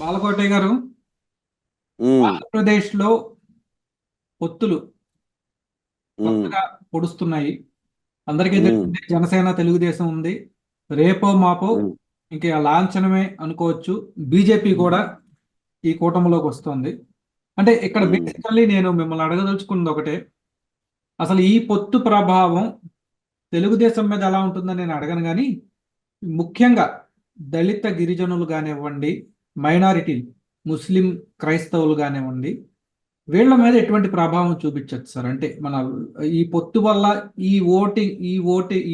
బాలకోటయ్య గారు, ఉమ్, ఆంధ్రప్రదేశ్లో పొత్తులు ఉమ్, కొత్తగా పొడుస్తున్నాయి. అందరికీ ఉమ్, తెలిసిందే, జనసేన తెలుగుదేశం ఉంది. రేపో మాపో ఉమ్, ఇంక లాంఛనమే అనుకోవచ్చు. బీజేపీ కూడా ఈ కూటమిలోకి వస్తుంది. అంటే ఇక్కడ ఉమ్. బేసికల్లీ నేను మిమ్మల్ని అడగదలుచుకున్నది ఒకటే. అసలు ఈ పొత్తు ప్రభావం తెలుగుదేశం మీద ఎలా ఉంటుందని నేను అడగను కానీ, ముఖ్యంగా దళిత గిరిజనులు కానివ్వండి, మైనారిటీలు, ముస్లిం క్రైస్తవులు కానివ్వండి, వీళ్ళ మీద ఎటువంటి ప్రభావం చూపించచ్చు సార్? అంటే మన ఈ పొత్తు వల్ల ఈ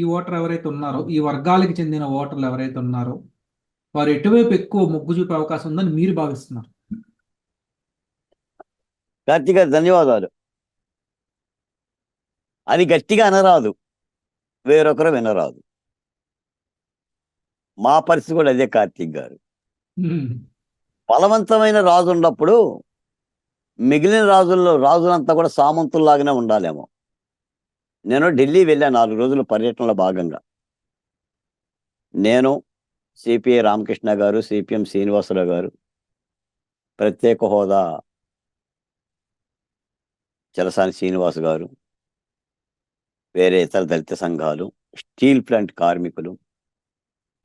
ఓటర్ ఎవరైతే ఉన్నారో, ఈ వర్గాలకు చెందిన ఓటర్లు ఎవరైతే ఉన్నారో, వారు ఎటువైపు ఎక్కువ మొగ్గు చూపే అవకాశం ఉందని మీరు భావిస్తున్నారు? కార్తీక్ గారు ధన్యవాదాలు. అది గట్టిగా అనరాదు, వేరొకరు వినరాదు. మా పరిస్థితి కూడా అదే కార్తీక్ గారు. ఉమ్. బలవంతమైన రాజు ఉన్నప్పుడు మిగిలిన రాజులంతా కూడా సామంతుల్లాగానే ఉండాలేమో. నేను ఢిల్లీ వెళ్ళాను 4 రోజుల పర్యటనలో భాగంగా. నేను, సిపిఐ రామకృష్ణ గారు, సిపిఎం శ్రీనివాసరావు గారు, ప్రత్యేక హోదా చలసాని శ్రీనివాస్ గారు, వేరే ఇతర దళిత సంఘాలు, స్టీల్ ప్లాంట్ కార్మికులు,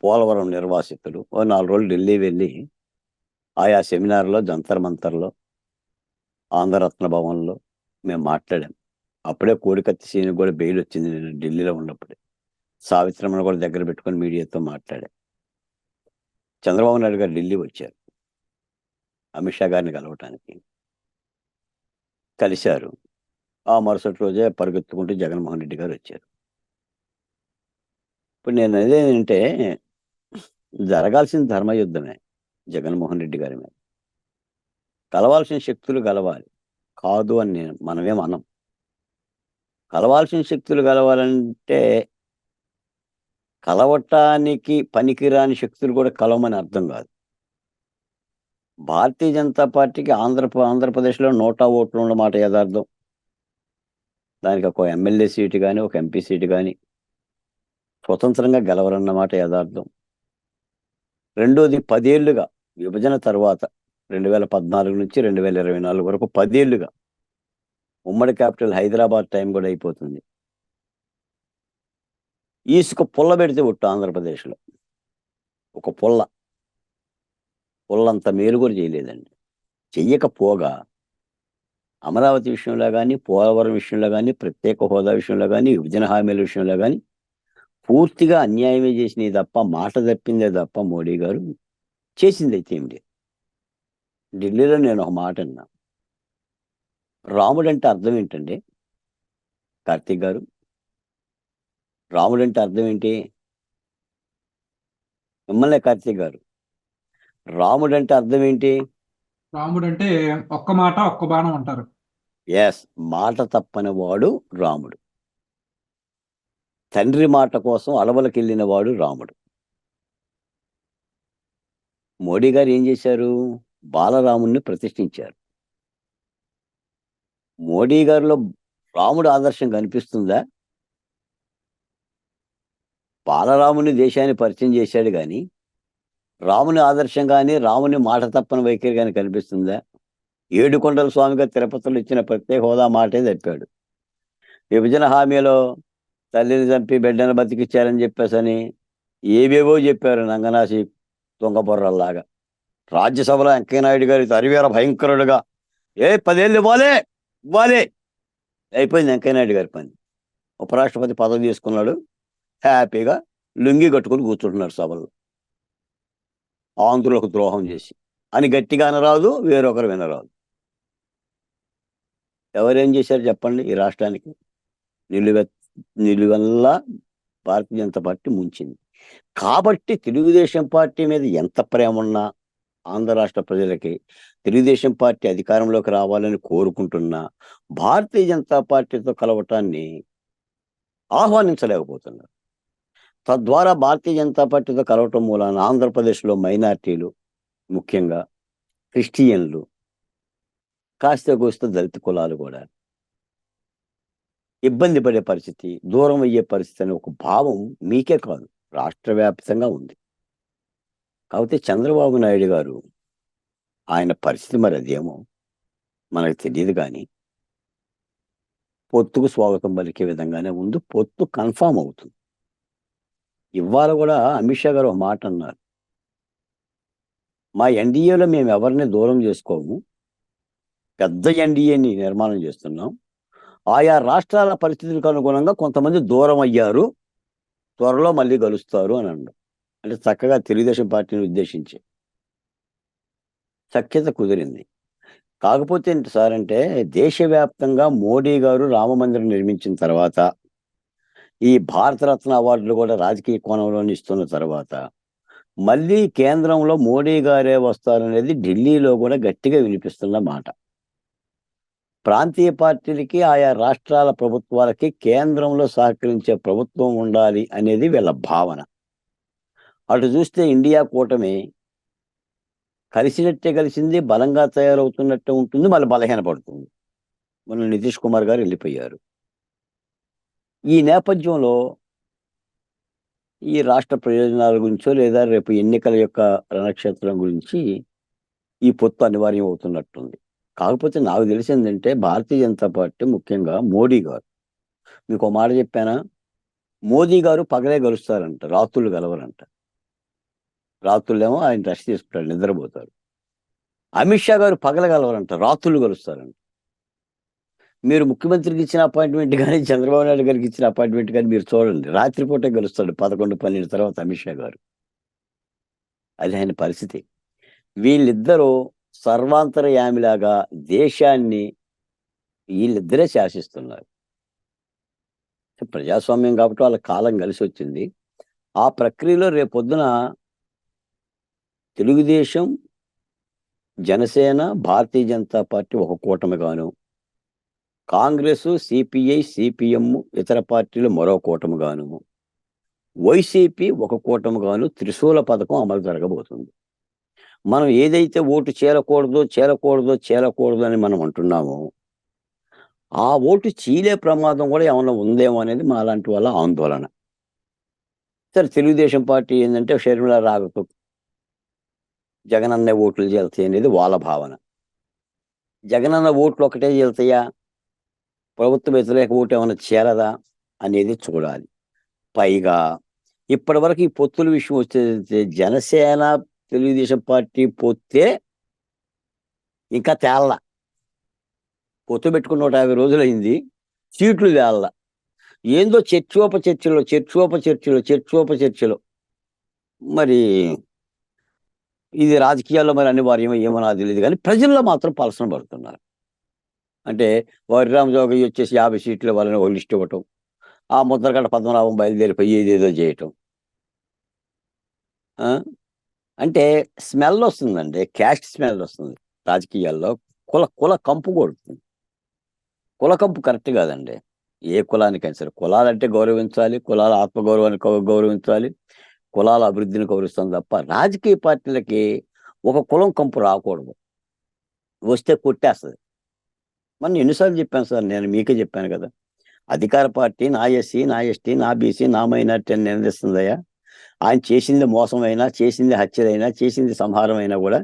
పోలవరం నిర్వాసితులు 4 రోజులు ఢిల్లీ వెళ్ళి ఆయా సెమినార్లో, జంతర్ మంతర్లో, ఆంధ్రరత్న భవన్లో మేము మాట్లాడాం. అప్పుడే కోడికత్తి సీన్ కూడా బెయిల్ వచ్చింది. నేను ఢిల్లీలో ఉన్నప్పుడే సావిత్రమ్మను కూడా దగ్గర పెట్టుకొని మీడియాతో మాట్లాడాం. చంద్రబాబు నాయుడు గారు ఢిల్లీ వచ్చారు అమిత్ షా గారిని కలవటానికి. కలిశారు. ఆ మరుసటి రోజే పరిగెత్తుకుంటూ జగన్మోహన్ రెడ్డి గారు వచ్చారు. ఇప్పుడు నేను అదేంటంటే, జరగాల్సిన ధర్మయుద్ధమే జగన్మోహన్ రెడ్డి గారి మీద. కలవాల్సిన శక్తులు కలవాలి, కాదు అని మనమేం అనం. కలవాల్సిన శక్తులు కలవాలంటే కలవటానికి పనికిరాని శక్తులు కూడా కలవమని అర్థం కాదు. భారతీయ జనతా పార్టీకి ఆంధ్రప్రదేశ్లో 100 ఓట్లు ఉన్నమాట యథార్థం. దానికి ఒక ఎమ్మెల్యే సీటు కానీ, ఒక ఎంపీ సీటు కానీ స్వతంత్రంగా గెలవరన్నమాట యథార్థం. రెండోది, 10 ఏళ్లుగా విభజన తర్వాత 2014 నుంచి 2024 వరకు 10 ఏళ్లుగా ఉమ్మడి క్యాపిటల్ హైదరాబాద్ టైం కూడా అయిపోతుంది. ఇసుక పుల్ల పెడితే ఒట్టు ఆంధ్రప్రదేశ్లో. ఒక పుల్లంత మేలు కూడా చేయలేదండి. చెయ్యకపోగా అమరావతి విషయంలో కానీ, పోలవరం విషయంలో కానీ, ప్రత్యేక హోదా విషయంలో కానీ, విభజన హామీల విషయంలో కానీ పూర్తిగా అన్యాయమే చేసినవి తప్ప, మాట తప్పిందే తప్ప మోడీ గారు చేసింది అయితే ఏం లేదు. ఢిల్లీలో నేను ఒక మాట అన్నా. రాముడు అంటే అర్థం ఏంటండి కార్తీక్ గారు? రాముడు అంటే అర్థం ఏంటి? మిమ్మల్నే కార్తీక్ గారు, రాముడు అంటే అర్థం ఏంటి? రాముడు అంటే ఒక్క మాట ఒక్క బాణం అంటారు. ఎస్, మాట తప్పని వాడు రాముడు. తండ్రి మాట కోసం అడవులకు వెళ్ళిన వాడు రాముడు. మోడీ గారు ఏం చేశారు? బాలరాముణ్ణి ప్రతిష్ఠించారు. మోడీ గారిలో రాముడు ఆదర్శం కనిపిస్తుందా? బాలరాముని దేశాన్ని పరిచయం చేశాడు కానీ రాముని ఆదర్శం కానీ, రాముని మాట తప్పని వైఖరి కానీ కనిపిస్తుందా? ఏడుకొండల స్వామిగా తిరుపతిలో ఇచ్చిన ప్రత్యేక హోదా మాటే తప్పాడు. విభజన హామీలో తల్లిని చంపి బిడ్డను బతికిచ్చారని చెప్పేసని ఏవేవో చెప్పారు నంగనాసి దొంగబొర్రల్లాగా. రాజ్యసభలో వెంకయ్యనాయుడు గారి అరివేర భయంకరుడుగా 10 ఏళ్ళు ఇవ్వాలి అయిపోయింది వెంకయ్యనాయుడు గారి పని. ఉపరాష్ట్రపతి పదవి తీసుకున్నాడు, హ్యాపీగా లుంగి కట్టుకుని కూర్చుంటున్నాడు సభలో. ఆంధ్రులకు ద్రోహం చేసి అని గట్టిగా అనరాదు, వేరొకరు వినరాదు. ఎవరేం చేశారు చెప్పండి ఈ రాష్ట్రానికి? నిలువెల్లా భారతీయ జనతా పార్టీ ముంచింది. కాబట్టి తెలుగుదేశం పార్టీ మీద ఎంత ప్రేమ ఉన్నా ఆంధ్ర రాష్ట్ర ప్రజలకి తెలుగుదేశం పార్టీ అధికారంలోకి రావాలని కోరుకుంటున్నా భారతీయ జనతా పార్టీతో కలవటాన్ని ఆహ్వానించలేకపోతున్నారు. తద్వారా భారతీయ జనతా పార్టీతో కలవటం మూలాన ఆంధ్రప్రదేశ్లో మైనార్టీలు, ముఖ్యంగా క్రిస్టియన్లు, కాస్త కోస్త దళిత కులాలు కూడా ఇబ్బంది పడే పరిస్థితి, దూరం అయ్యే పరిస్థితి అనే ఒక భావం మీకే కాదు రాష్ట్ర వ్యాప్తంగా ఉంది. కాకపోతే చంద్రబాబు నాయుడు గారు ఆయన పరిస్థితి మరి అదేమో మనకు తెలియదు. కానీ పొత్తుకు స్వాగతం పలికే విధంగానే ఉంది. పొత్తు కన్ఫామ్ అవుతుంది. ఇవాళ కూడా అమిత్ షా గారు ఒక మాట అన్నారు, మా ఎన్డీఏలో మేము ఎవరిని దూరం చేసుకోము, పెద్ద ఎన్డీఏని నిర్మాణం చేస్తున్నాం, ఆయా రాష్ట్రాల పరిస్థితులకు అనుగుణంగా కొంతమంది దూరం అయ్యారు, త్వరలో మళ్ళీ కలుస్తారు అని అన్నారు. అంటే చక్కగా తెలుగుదేశం పార్టీని ఉద్దేశించి సఖ్యత కుదిరింది. కాకపోతే ఏంటి సార్ అంటే, దేశవ్యాప్తంగా మోడీ గారు రామ మందిరం నిర్మించిన తర్వాత, ఈ భారతరత్న అవార్డులు కూడా రాజకీయ కోణంలోనే ఇస్తున్న తర్వాత, మళ్ళీ కేంద్రంలో మోడీ గారే వస్తారనేది ఢిల్లీలో కూడా గట్టిగా వినిపిస్తున్న మాట. ప్రాంతీయ పార్టీలకి, ఆయా రాష్ట్రాల ప్రభుత్వాలకి కేంద్రంలో సహకరించే ప్రభుత్వం ఉండాలి అనేది వీళ్ళ భావన. అటు చూస్తే ఇండియా కూటమి కలిసినట్టే కలిసింది, బలంగా తయారవుతున్నట్టే ఉంటుంది, మళ్ళీ బలహీనపడుతుంది. మన నితీష్ కుమార్ గారు వెళ్ళిపోయారు. ఈ నేపథ్యంలో ఈ రాష్ట్ర ప్రయోజనాల గురించో లేదా రేపు ఎన్నికల యొక్క రణక్షేత్రం గురించి ఈ పొత్తు అనివార్యం అవుతున్నట్టుంది. కాకపోతే నాకు తెలిసిందంటే భారతీయ జనతా పార్టీ, ముఖ్యంగా మోడీ గారు, మీకు మాట చెప్పానా, మోదీ గారు పగలే గెలుస్తారంట, రాత్రులు గెలవరంట. రాత్రులేమో ఆయన రెస్ట్ తీసుకుంటారు, నిద్రపోతారు. అమిత్ షా గారు పగల గెలవరంట, రాత్రులు గెలుస్తారంట. మీరు ముఖ్యమంత్రికి ఇచ్చిన అపాయింట్మెంట్ కానీ, చంద్రబాబు నాయుడు గారికి ఇచ్చిన అపాయింట్మెంట్ కానీ మీరు చూడండి, రాత్రిపూటే గెలుస్తాడు 11, 12 తర్వాత అమిత్ షా గారు. అది ఆయన పరిస్థితి. వీళ్ళిద్దరూ సర్వాంతర్యామిలాగా దేశాన్ని వీళ్ళిద్దరే శాసిస్తున్నారు. ప్రజాస్వామ్యం కాబట్టి వాళ్ళ కాలం కలిసి వచ్చింది. ఆ ప్రక్రియలో రేపొద్దున తెలుగుదేశం, జనసేన, భారతీయ జనతా పార్టీ ఒక కూటమిగాను, కాంగ్రెస్, సిపిఐ, సిపిఎం ఇతర పార్టీలు మరో కూటమిగాను, వైసీపీ ఒక కూటమిగాను త్రిశూల పథకం అమలు జరగబోతుంది. మనం ఏదైతే ఓటు చేరకూడదు అని మనం అంటున్నామో, ఆ ఓటు చీలే ప్రమాదం కూడా ఏమన్నా ఉందేమో అనేది మా లాంటి వాళ్ళ ఆందోళన. సరే, తెలుగుదేశం పార్టీ ఏంటంటే షర్మిల రాగతో జగనన్న ఓట్లు చీలుతాయి అనేది వాళ్ళ భావన. జగనన్న ఓట్లు ఒకటే చీలుతాయా, ప్రభుత్వ వ్యతిరేక ఓటు ఏమైనా చేరదా అనేది చూడాలి. పైగా ఇప్పటి వరకు ఈ పొత్తుల విషయం వచ్చే జనసేన తెలుగుదేశం పార్టీ పొత్తే ఇంకా తేళ్ళ. పొత్తు పెట్టుకున్న 150 రోజులైంది, సీట్లు తేళ్ళ. ఏందో చర్చోపచర్చలు. మరి ఇది రాజకీయాల్లో మరి అనివార్యమో ఏమో నాకు తెలియదు, కానీ ప్రజల్లో మాత్రం పలసన పడుతున్నారు. అంటే వరిరామ జోగయ్య వచ్చేసి 50 సీట్లు వాళ్ళని ఒక లిస్ట్ ఇవ్వటం, ఆ ముద్రగడ పద్మనాభం బయలుదేరిపోయి ఏదేదో చేయటం. అంటే స్మెల్ వస్తుందండి, క్యాస్ట్ స్మెల్ వస్తుంది రాజకీయాల్లో. కుల కంపు కొడుతుంది. కుల కంపు కరెక్ట్ కాదండి. ఏ కులానికైనా సరే కులాలంటే గౌరవించాలి, కులాల ఆత్మగౌరవాన్ని గౌరవించాలి, కులాల అభివృద్ధిని గౌరవిస్తాం తప్ప రాజకీయ పార్టీలకి ఒక కులం కంపు రాకూడదు. వస్తే కొట్టేస్తుంది. మనం ఎన్నిసార్లు చెప్పాను సార్, నేను మీకే చెప్పాను కదా, అధికార పార్టీ నా ఎస్సీ, నా ఎస్టీ, నా బీసీ, నా మైనార్టీ అని నిందిస్తుందయ్యా. ఆయన చేసింది మోసమైనా, చేసింది హత్యలైనా, చేసింది సంహారం అయినా కూడా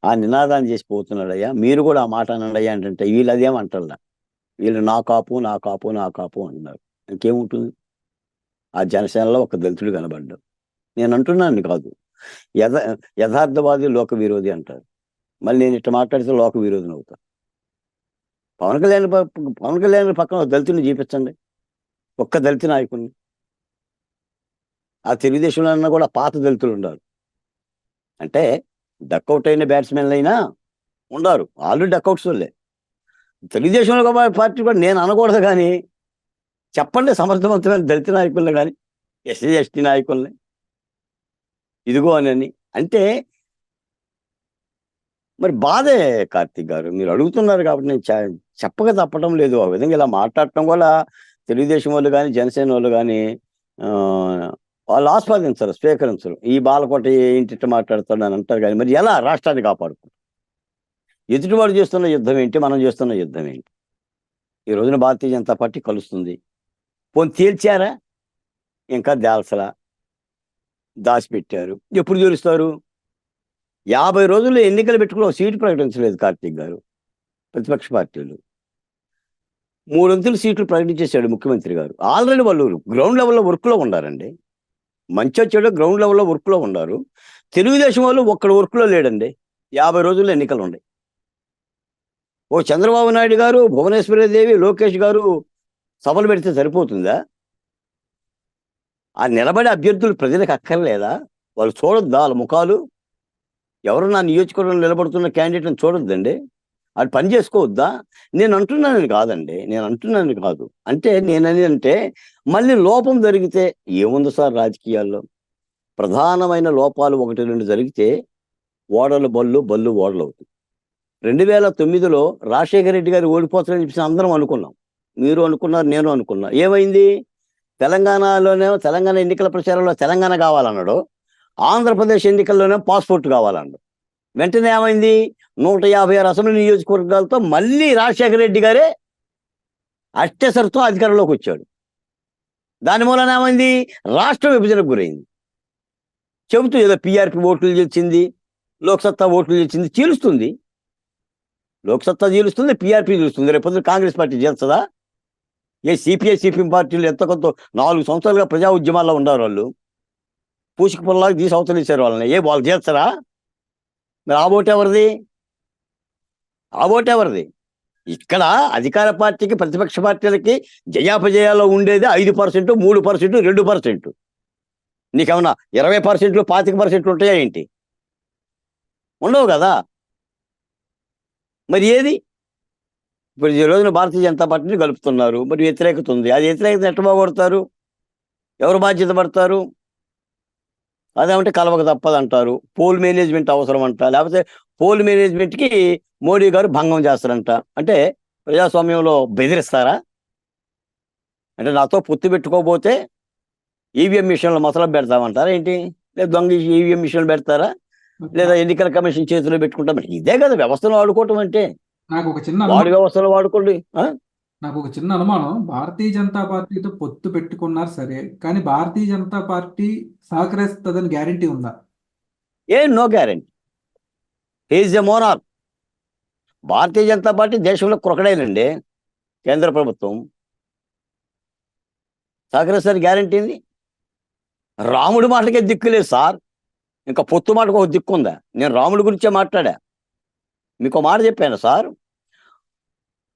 ఆ నినాదాన్ని చేసి పోతున్నాడయ్యా. మీరు కూడా ఆ మాట అనండియ్యా అంటే వీళ్ళు అదేమంటారా, వీళ్ళు నా కాపు అంటున్నారు. ఇంకేముంటుంది? ఆ జనసేనలో ఒక దళితుడు కనబడ్డాడు. నేను అంటున్నాను కాదు, యథార్థవాది లోక విరోధి అంటారు. మళ్ళీ నేను ఇట్లా మాట్లాడితే లోక విరోధిని అవుతా. పవన్ కళ్యాణ్ పక్కన ఒక దళితుడిని చూపించండి, ఒక్క దళిత నాయకుడిని. ఆ తెలుగుదేశంలో అన్నా కూడా పాత దళితులు ఉన్నారు. అంటే డక్అవుట్ అయిన బ్యాట్స్మెన్లు అయినా ఉన్నారు, ఆల్రెడీ డక్అవుట్స్ వాళ్ళే. తెలుగుదేశంలో పార్టీ కూడా నేను అనకూడదు, కానీ చెప్పండి సమర్థవంతమైన దళిత నాయకుల్ని కానీ ఎస్సీ ఎస్టీ నాయకుల్ని ఇదిగో అని. అంటే మరి బాధే కార్తీక్ గారు, మీరు అడుగుతున్నారు కాబట్టి నేను చెప్పక తప్పడం లేదు. ఆ విధంగా ఇలా మాట్లాడటం కూడా తెలుగుదేశం వాళ్ళు కానీ జనసేన వాళ్ళు కానీ వాళ్ళు ఆస్వాదించరు, స్వీకరించరు. ఈ బాలకోట ఏంటి మాట్లాడతాడు అని అంటారు. కానీ మరి ఎలా రాష్ట్రాన్ని కాపాడుకుంటారు? ఎదుటివాడు చేస్తున్న యుద్ధం ఏంటి, మనం చేస్తున్న యుద్ధం ఏంటి? ఈ రోజున భారతీయ జనతా పార్టీ కలుస్తుంది. పోనీ తేల్చారా? ఇంకా దాల్సలా దాచిపెట్టారు. ఎప్పుడు తెలుస్తారు? 50 రోజుల్లో ఎన్నికలు పెట్టుకుని ఒక సీటు ప్రకటించలేదు కార్తీక్ గారు. ప్రతిపక్ష పార్టీలు 3 సీట్లు ప్రకటించేశాడు ముఖ్యమంత్రి గారు. ఆల్రెడీ వాళ్ళు గ్రౌండ్ లెవెల్లో వర్క్లో ఉండారండి. మంచి వచ్చాడో గ్రౌండ్ లెవెల్లో వర్క్లో ఉన్నారు. తెలుగుదేశం వాళ్ళు ఒక్కడ వర్క్లో లేడండి. 50 రోజుల్లో ఎన్నికలు ఉన్నాయి. ఓ చంద్రబాబు నాయుడు గారు, భువనేశ్వరీదేవి, లోకేష్ గారు సభలు పెడితే సరిపోతుందా? ఆ నిలబడే అభ్యర్థులు ప్రజలకు అక్కర్లేదా? వాళ్ళు చూడొద్దా వాళ్ళ ముఖాలు? ఎవరు నా నియోజకవర్గంలో నిలబడుతున్న క్యాండిడేట్ని చూడొద్దండి? అది పని చేసుకోవద్దా? నేను అంటున్నానని కాదు. అంటే నేనని అంటే మళ్ళీ లోపం జరిగితే ఏముంది సార్ రాజకీయాల్లో? ప్రధానమైన లోపాలు 1, 2 జరిగితే ఓడలు బళ్ళు, బళ్ళు ఓడలు అవుతుంది. 2009లో రాజశేఖర రెడ్డి గారు ఓడిపోతారని చెప్పి అందరం అనుకున్నాం. మీరు అనుకున్నారు, నేను అనుకున్నా. ఏమైంది? తెలంగాణ ఎన్నికల ప్రచారంలో తెలంగాణ కావాలన్నాడు. ఆంధ్రప్రదేశ్ ఎన్నికల్లోనే పాస్పోర్ట్ కావాలన్నాడు. వెంటనే ఏమైంది? 156 అసెంబ్లీ నియోజకవర్గాలతో మళ్ళీ రాజశేఖర రెడ్డి గారే అత్యసరితో అధికారంలోకి వచ్చాడు. దాని మూలన ఏమైంది? రాష్ట్ర విభజనకు గురైంది. చెబుతూ ఏదో పిఆర్పి ఓట్లు గెలిచింది, లోక్సత్తా ఓట్లు గెలిచింది, చీలుస్తుంది. లోక్సత్తా చీలుస్తుంది, పిఆర్పి చీలుస్తుంది. రేపు కాంగ్రెస్ పార్టీ చేస్తుందా? సిపిఐ సిపిఎం పార్టీలు ఎంత కొంత 4 సంవత్సరాలుగా ప్రజా ఉద్యమాల్లో ఉన్నారు. వాళ్ళు పూసిక పొలాలకు తీసి అవతలేశారు వాళ్ళని. వాళ్ళు చేస్తారా? మరి ఆ ఓటు ఎవరిది? ఇక్కడ అధికార పార్టీకి ప్రతిపక్ష పార్టీలకి జయాపజయాల్లో ఉండేది 5%, 3%, 2%. నీకేమన్నా 20%, 25% ఉంటాయా ఏంటి? ఉండవు కదా. మరి ఏది? ఇప్పుడు ఈ రోజున భారతీయ జనతా పార్టీని కలుపుతున్నారు. మరి వ్యతిరేకత ఉంది. అది వ్యతిరేకత ఎట్ట పోగొడతారు? ఎవరు బాధ్యత పడతారు? అదేమంటే కలవక తప్పదంటారు. పోల్ మేనేజ్మెంట్ అవసరం అంట. లేకపోతే పోల్ మేనేజ్మెంట్కి మోడీ గారు భంగం చేస్తారంట. అంటే ప్రజాస్వామ్యంలో బెదిరిస్తారా? అంటే నాతో పొత్తు పెట్టుకోకపోతే ఈవీఎం మిషన్లు మసలం పెడతామంటారా ఏంటి? లేదా దొంగ ఈవీఎం మిషన్లు పెడతారా? లేదా ఎన్నికల కమిషన్ చేతిలో పెట్టుకుంటాం? ఇదే కదా వ్యవస్థను వాడుకోవటం అంటే. నాకు ఒక చిన్న వాడి అనుమానం వ్యవస్థను వాడుకోండి. నాకు ఒక చిన్న అనుమానం. భారతీయ జనతా పార్టీతో పొత్తు పెట్టుకున్నారు సరే, కానీ భారతీయ జనతా పార్టీ సహకరిస్తుందని గ్యారంటీ ఉందా? No guarantee. He is a monarch. Bharatiya Janata Party దేశంలో క్రొకడైల్ అండి. కేంద్ర ప్రభుత్వం సహకరిస్తారు గ్యారెంటీ ఉంది. రాముడి మాటకే దిక్కులేదు సార్. ఇంకా పొత్తు మాటకు ఒక దిక్కు ఉందా? నేను రాముడి గురించే మాట్లాడా. మీకు మాట చెప్పాను సార్.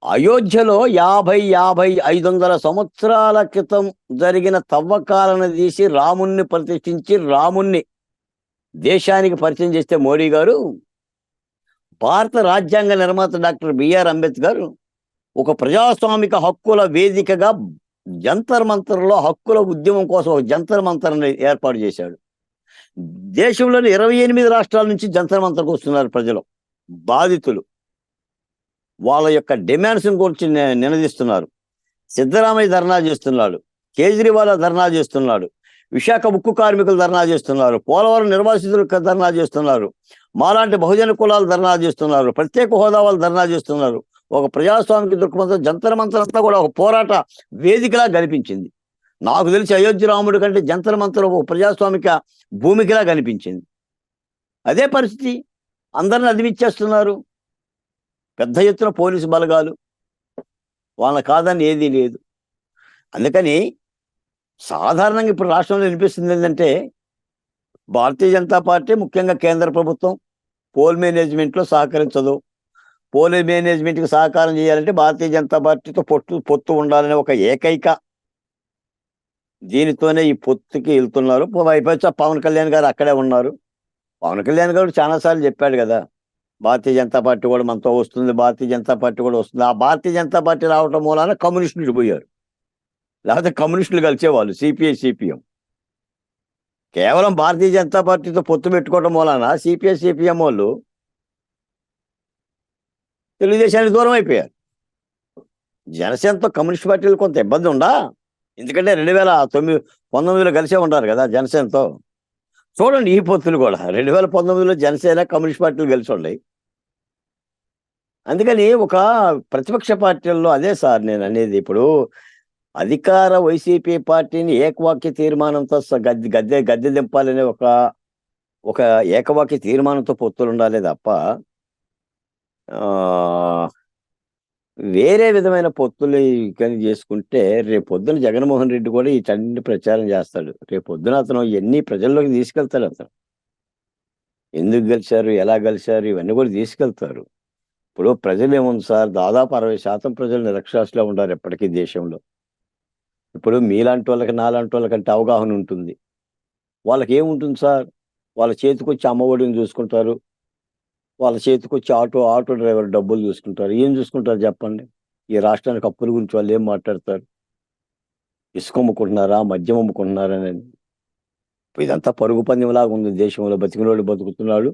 అయోధ్యలో 500 సంవత్సరాల క్రితం జరిగిన తవ్వకాలను తీసి రాముణ్ణి ప్రతిష్ఠించి రాముణ్ణి దేశానికి పరిచయం చేస్తే మోడీ గారు, భారత రాజ్యాంగ నిర్మాత డాక్టర్ బిఆర్ అంబేద్కర్ ఒక ప్రజాస్వామిక హక్కుల వేదికగా జంతర్ మంతర్లో హక్కుల ఉద్యమం కోసం ఒక జంతర్ మంతర్ని ఏర్పాటు చేశాడు. దేశంలోని 28 రాష్ట్రాల నుంచి జంతర్ మంతర్కు వస్తున్నారు ప్రజలు, బాధితులు. వాళ్ళ యొక్క డిమాండ్స్ గురించి నినదిస్తున్నారు. సిద్ధరామయ్య ధర్నా చేస్తున్నాడు, కేజ్రీవాల్ ధర్నా చేస్తున్నాడు, విశాఖ ఉక్కు కార్మికులు ధర్నా చేస్తున్నారు, పోలవరం నిర్వాసితులు ధర్నా చేస్తున్నారు, మాలాంటి బహుజన కులాలు ధర్నా చేస్తున్నారు, ప్రత్యేక హోదా వాళ్ళు ధర్నా చేస్తున్నారు. ఒక ప్రజాస్వామిక దృక్పథం జంతర్ మంతర్ అంతా కూడా ఒక పోరాట వేదికలా కనిపించింది. నాకు తెలిసి అయోధ్య రాముడి కంటే జంతర్ మంతర్ ఒక ప్రజాస్వామిక భూమికలా కనిపించింది. అదే పరిస్థితి. అందరిని అదిమిచ్చేస్తున్నారు. పెద్ద ఎత్తున పోలీసు బలగాలు, వాళ్ళ కాదని ఏదీ లేదు. అందుకని సాధారణంగా ఇప్పుడు రాష్ట్రంలో వినిపిస్తుంది ఏంటంటే, భారతీయ జనతా పార్టీ ముఖ్యంగా కేంద్ర ప్రభుత్వం పోల్ మేనేజ్మెంట్లో సహకరించదు. పోల్ మేనేజ్మెంట్కి సహకారం చేయాలంటే భారతీయ జనతా పార్టీతో పొత్తు ఉండాలనే ఒక ఏకైక దీనితోనే ఈ పొత్తుకి వెళ్తున్నారు. వైపక్ష పవన్ కళ్యాణ్ గారు అక్కడే ఉన్నారు. పవన్ కళ్యాణ్ గారు చాలాసార్లు చెప్పాడు కదా, భారతీయ జనతా పార్టీ కూడా మనతో వస్తుంది, భారతీయ జనతా పార్టీ కూడా వస్తుంది. ఆ భారతీయ జనతా పార్టీ రావటం మూలాన కమ్యూనిస్టులు పోయారు. లేకపోతే కమ్యూనిస్టులు కలిసేవాళ్ళు, సిపిఐ సిపిఎం. కేవలం భారతీయ జనతా పార్టీతో పొత్తు పెట్టుకోవడం మూలాన సిపిఐ సిపిఎం వాళ్ళు తెలుగుదేశానికి దూరం అయిపోయారు. జనసేనతో కమ్యూనిస్ట్ పార్టీలు కొంత ఇబ్బంది ఉందా? ఎందుకంటే 2019లో కలిసే ఉంటారు కదా జనసేనతో. చూడండి ఈ పొత్తులు కూడా 2019లో జనసేన కమ్యూనిస్ట్ పార్టీలు కలిసి ఉన్నాయి. అందుకని ఒక ప్రతిపక్ష పార్టీల్లో అదే సార్ నేను అనేది. ఇప్పుడు అధికార వైసీపీ పార్టీని ఏకవాక్య తీర్మానంతో గద్దె దింపాలనే ఒక ఒక ఏకవాక్య తీర్మానంతో పొత్తులు ఉండాలి తప్ప ఆ, వేరే విధమైన పొత్తులు కానీ చేసుకుంటే రేపు పొద్దున జగన్మోహన్ రెడ్డి కూడా వీటన్ని ప్రచారం చేస్తాడు. రేపు పొద్దున అతను ఎన్ని ప్రజల్లోకి తీసుకెళ్తాడు. అతను ఎందుకు గెలిచారు, ఎలా గెలిచారు, ఇవన్నీ కూడా తీసుకెళ్తారు. ఇప్పుడు ప్రజలు ఏముంది సార్, దాదాపు 60% ప్రజలు నిరక్షరాస్యులే ఉంటారు ఎప్పటికీ దేశంలో. ఇప్పుడు మీలాంటి వాళ్ళకి నాలాంటి వాళ్ళకంటే అవగాహన ఉంటుంది. వాళ్ళకి ఏముంటుంది సార్, వాళ్ళ చేతికొచ్చి అమ్మఒడిని చూసుకుంటారు, వాళ్ళ చేతికొచ్చి ఆటో డ్రైవర్ డబ్బులు చూసుకుంటారు. ఏం చూసుకుంటారు చెప్పండి? ఈ రాష్ట్రానికి అప్పుల గురించి వాళ్ళు ఏం మాట్లాడతారు? ఇసుక అమ్ముకుంటున్నారా, మద్యం అమ్ముకుంటున్నారా అని. ఇదంతా పరుగు పందెంలాగా ఉంది దేశంలో. బతికినోడు బతుకుతున్నాడు,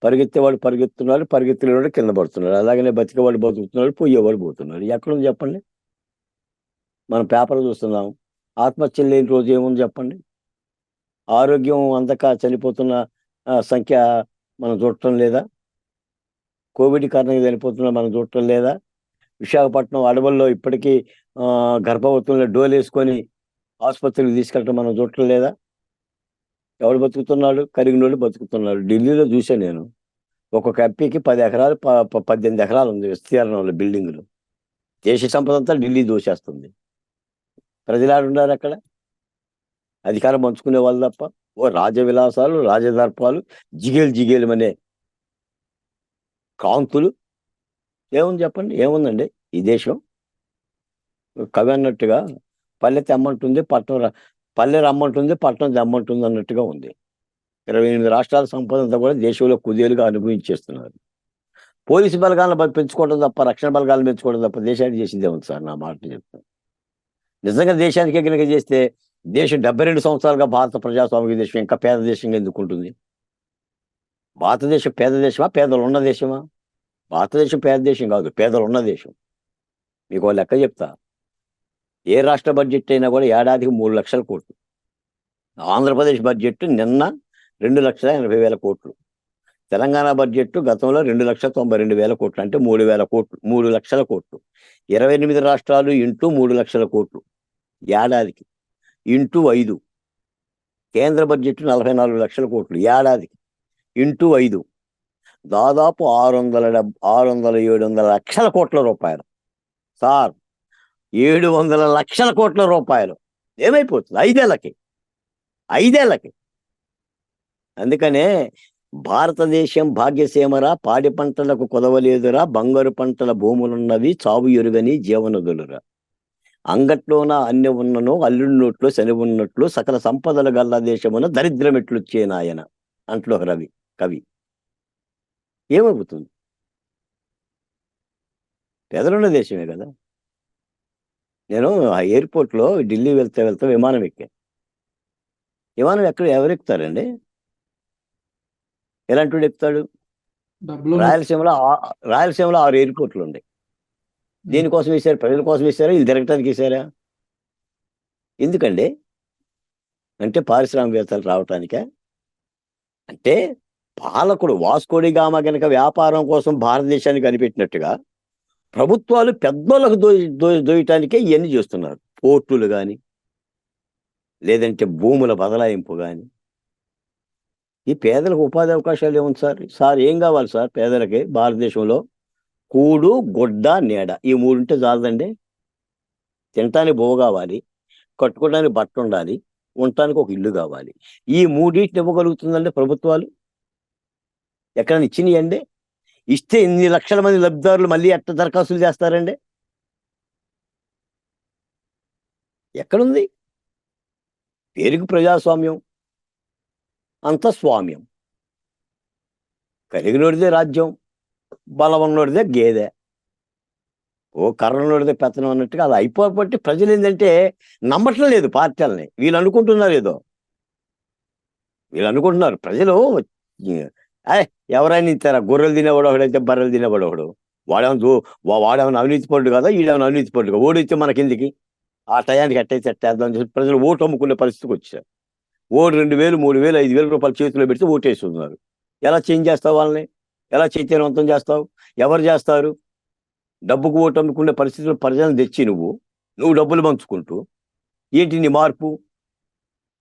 పరిగెత్తేవాడు పరిగెత్తున్నాడు, పరిగెత్తలేవాడు కింద పడుతున్నాడు. అలాగనే బతికేవాడు బతుకుతున్నాడు, పోయేవాడు పోతున్నాడు. ఎక్కడుంది చెప్పండి? మనం పేపర్లు చూస్తున్నాం. ఆత్మహత్యలు లేని రోజు ఏముంది చెప్పండి? ఆరోగ్యం అందక చనిపోతున్న సంఖ్య మనం చూడటం లేదా? కోవిడ్ కారణంగా చనిపోతున్న మనం చూడటం లేదా? విశాఖపట్నం అడవుల్లో ఇప్పటికీ గర్భవతులను డోలేసుకొని ఆసుపత్రికి తీసుకెళ్ళటం మనం చూడటం లేదా? ఎవడు బతుకుతున్నాడు? కరిగినోడు బతుకుతున్నాడు. ఢిల్లీలో చూశాను నేను. ఒక్కొక్క ఎంపీకి 10 ఎకరాలు 18 ఎకరాలు ఉంది విస్తీర్ణంలో బిల్డింగులు. దేశ సంపద అంతా ఢిల్లీ దోచేస్తుంది. ప్రజలు ఆడున్నారు అక్కడ, అధికారం పంచుకునే వాళ్ళు తప్ప. ఓ రాజవిలాసాలు, రాజదర్పాలు, జిగేలు అనే కాంతులు. ఏముంది చెప్పండి? ఏముందండి ఈ దేశం? కవి అన్నట్టుగా పల్లె తెమ్మంటుంది, పల్లె రమ్మంటుంది, పట్టణం తెమ్మంటుంది అన్నట్టుగా ఉంది. 28 రాష్ట్రాల సంపద అంతా కూడా దేశంలో కుదేలుగా అనుభవించేస్తున్నారు. పోలీసు బలగాలను పెంచుకోవడం తప్ప, రక్షణ బలగాలను పెంచుకోవడం తప్ప దేశానికి చేసిందే ఉంది సార్. నా మాట చెప్తాను. నిజంగా దేశానికి కనుక చేస్తే దేశం 72 సంవత్సరాలుగా భారత ప్రజాస్వామిక దేశం ఇంకా పేద దేశంగా ఎందుకుంటుంది? భారతదేశం పేద దేశమా, పేదలు ఉన్న దేశమా? భారతదేశం పేద దేశం కాదు, పేదలు ఉన్న దేశం. మీకు ఒక లెక్క చెప్తా. ఏ రాష్ట్ర బడ్జెట్ అయినా కూడా ఏడాదికి 3 లక్షల కోట్లు. ఆంధ్రప్రదేశ్ బడ్జెట్ నిన్న 2,80,000 కోట్లు. తెలంగాణ బడ్జెట్ గతంలో 2,92,000 కోట్లు. అంటే 3,000 కోట్లు, 3 లక్షల కోట్లు. 28 రాష్ట్రాలు ఇంటూ 3 లక్షల కోట్లు ఏడాదికి, ఇంటూ 5. కేంద్ర బడ్జెట్ 44 లక్షల కోట్లు ఏడాదికి, ఇంటూ 5. దాదాపు 600-700 లక్షల కోట్ల రూపాయలు సార్. 700 లక్షల కోట్ల రూపాయలు ఏమైపోతుంది 5 ఏళ్ళకి? అందుకనే భారతదేశం భాగ్యసీమరా, పాడి పంటలకు కొదవలేదురా, బంగారు పంటల భూములున్నవి, చావు ఎరుగని జీవనదులురా. అంగట్లోన అన్ని ఉన్నను, అల్లుడి నోట్లో శని ఉన్నట్లు, సకల సంపదలు గల్ల దేశమున దరిద్రం ఎట్లొచ్చేనాయన అంట్లో కవి. ఏమవుతుంది? పేదలున్న దేశమే కదా. నేను ఆ ఎయిర్పోర్ట్లో ఢిల్లీ వెళ్తే విమానం ఎక్కాను. విమానం ఎవరు ఎక్కుతారండి? ఎలాంటి వాడు ఎక్కుతాడు? డబ్బులు రాయలసీమలో 6 ఎయిర్పోర్ట్లు ఉన్నాయి. దేనికోసం వేశారు? ప్రజల కోసం వేశారా, ఇది తిరగటానికి వేశారా? ఎందుకండి? అంటే పారిశ్రామికవేత్తలు రావటానికా? అంటే పాలకుడు వాస్కోడి గామా కనుక వ్యాపారం కోసం భారతదేశానికి కనిపెట్టినట్టుగా ప్రభుత్వాలు పెద్దోళ్ళకు దోయటానికే ఇవన్నీ చేస్తున్నారు. పోర్టులు కానీ, లేదంటే భూముల బదలాయింపు కానీ. ఈ పేదలకు ఉపాధి అవకాశాలు ఏముంది సార్? ఏం కావాలి సార్ పేదలకి భారతదేశంలో? కూడు, గుడ్డ, నీడ, ఈ 3 ఉంటే చాలదండి. తినటానికి బువ్వ కావాలి, కట్టుకోవడానికి బట్ట ఉండాలి, ఉండటానికి ఒక ఇల్లు కావాలి. ఈ 3 ఇవ్వగలుగుతుందండి ప్రభుత్వాలు? ఎక్కడైనా ఇచ్చినాయండి? ఇస్తే ఇన్ని లక్షల మంది లబ్ధిదారులు మళ్ళీ ఎట్ట దరఖాస్తులు చేస్తారండి? ఎక్కడుంది? పేరుకు ప్రజాస్వామ్యం, అంత స్వామ్యం. కలిగినోడిదే రాజ్యం, బలవన్నోడిదే గేదె. ఓ కర్రనోడిదే పెత్తనం అన్నట్టుగా అలా అయిపోబట్టి ప్రజలు ఏంటంటే నమ్మటం లేదు పార్టీలని. వీళ్ళు అనుకుంటున్నారు ప్రజలు ఎవరైనా ఇస్తారా? గొర్రెలు తినేవాడు ఒకడైతే బర్రెలు తినేవాడు ఒకడు. వాడేమన్నా అవినీతి పరుడు కదా, ఈడేమన్నా అవినీతి పరుడు కదా. ఓడితే మనకెందుకు? ఆ టయానికి ఎట్టయితే ఎట్టేద్దామని చెప్పి ప్రజలు ఓటు అమ్ముకునే పరిస్థితికి వచ్చారు. ఓటు 2,000, 3,000, 5,000 రూపాయలు చేతిలో పెడితే ఓటేస్తున్నారు. ఎలా చేంజ్ చేస్తావు వాళ్ళని? ఎలా చైతన్యవంతం చేస్తావు? ఎవరు చేస్తారు? డబ్బుకు ఓటు అమ్ముకునే పరిస్థితుల్లో ప్రజలను తెచ్చి నువ్వు డబ్బులు పంచుకుంటూ ఏంటి నీ మార్పు?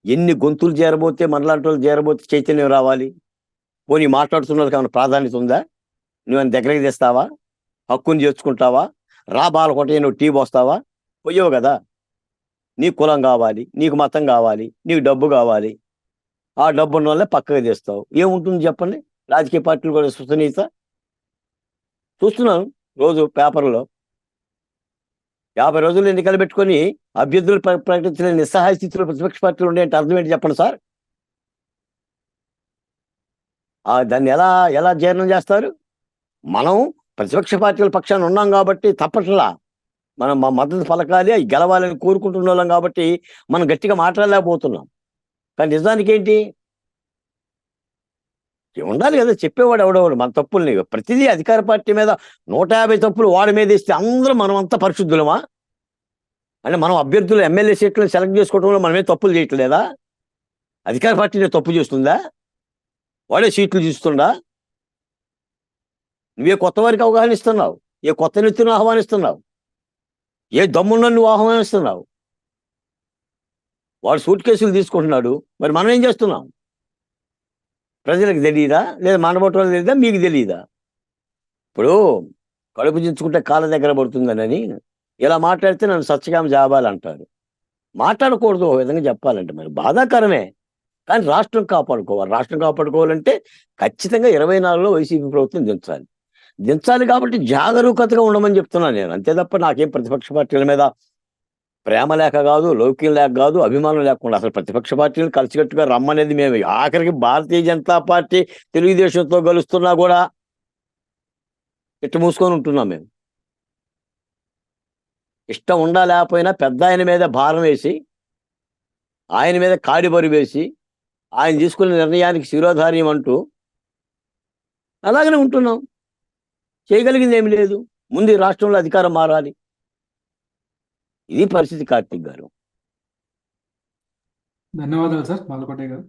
ఎన్ని గొంతులు చేరబోతే, మనలాంటి వాళ్ళు చేరబోతే చైతన్యం రావాలి? పోనీ మాట్లాడుతున్నది ఏమైనా ప్రాధాన్యత ఉందా? నువ్వు దగ్గరికి తెస్తావా? హక్కుని చేర్చుకుంటావా? రా బాలకోట నువ్వు టీ పోస్తావా? పోయావు కదా. నీకు కులం కావాలి, నీకు మతం కావాలి, నీకు డబ్బు కావాలి. ఆ డబ్బు ఉన్న వాళ్ళే పక్కకు తెస్తావు. ఏముంటుంది చెప్పండి? రాజకీయ పార్టీలు కూడా విశ్వసనీయత చూస్తున్నాను రోజు పేపర్లో. 50 రోజులు ఎన్నికలు పెట్టుకొని అభ్యర్థులు ప్రకటించిన నిస్సహాయ స్థితిలో ప్రతిపక్ష పార్టీలు ఉండేంటే అర్థం ఏంటి చెప్పండి సార్? దాన్ని ఎలా ఎలా జీర్ణం చేస్తారు? మనం ప్రతిపక్ష పార్టీల పక్షాన ఉన్నాం కాబట్టి తప్పట్లా మనం మా మద్దతు పలకాలి, అవి గెలవాలని కోరుకుంటున్న వాళ్ళం కాబట్టి మనం గట్టిగా మాట్లాడలేకపోతున్నాం. కానీ నిజానికి ఏంటి ఉండాలి కదా, చెప్పేవాడు ఎవడెవడు మన తప్పుల్ని. ప్రతిదీ అధికార పార్టీ మీద 150 తప్పులు వాడి మీద ఇస్తే అందరూ మనం అంతా పరిశుద్ధులమా? అంటే మనం అభ్యర్థులు ఎమ్మెల్యే సీట్లను సెలెక్ట్ చేసుకోవడంలో మనమే తప్పులు చేయట్లేదా? అధికార పార్టీనే తప్పు చేస్తుందా? వాడే సీట్లు చూస్తుందా? నువ్వే కొత్త వారికి అవగాహనిస్తున్నావు, ఏ కొత్త నెత్తును ఆహ్వానిస్తున్నావు, ఏ దమ్మున్న నువ్వు ఆహ్వానిస్తున్నావు. వాడు సూట్ కేసులు తీసుకుంటున్నాడు, మరి మనం ఏం చేస్తున్నాం? ప్రజలకు తెలియదా? లేదా మనబోటి వాళ్ళకి తెలియదా? మీకు తెలియదా? ఇప్పుడు కడుపు చించుకుంటే కాళ్ళ దగ్గర పడుతుందని ఇలా మాట్లాడితే నన్ను సత్యకామ జాబాలంటారు. మాట్లాడకూడదు ఒక విధంగా చెప్పాలంటే, మరి బాధాకరమే. కానీ రాష్ట్రం కాపాడుకోవాలి. రాష్ట్రం కాపాడుకోవాలంటే ఖచ్చితంగా 24లో వైసీపీ ప్రభుత్వం దించాలి కాబట్టి జాగరూకతగా ఉండమని చెప్తున్నాను నేను. అంతే తప్ప నాకేం ప్రతిపక్ష పార్టీల మీద ప్రేమ లేక కాదు, లౌక్యం లేక కాదు, అభిమానం లేకుండా అసలు ప్రతిపక్ష పార్టీలు కలిసికట్టుగా రమ్మనేది మేము. ఆఖరికి భారతీయ జనతా పార్టీ తెలుగుదేశంతో కలుస్తున్నా కూడా ఇట్ట మూసుకొని ఉంటున్నాం మేము. ఇష్టం ఉండా లేకపోయినా పెద్ద ఆయన మీద భారం వేసి, ఆయన మీద కాడిబరి వేసి, ఆయన తీసుకునే నిర్ణయానికి శిరోధార్యం అంటూ అలాగనే ఉంటున్నాం. చేయగలిగింది ఏమి లేదు. ముందు ఈ రాష్ట్రంలో అధికారం మారాలి. ఇది పరిస్థితి కార్తీక్ గారు. ధన్యవాదాలు సార్ బాలకోటయ్య గారు.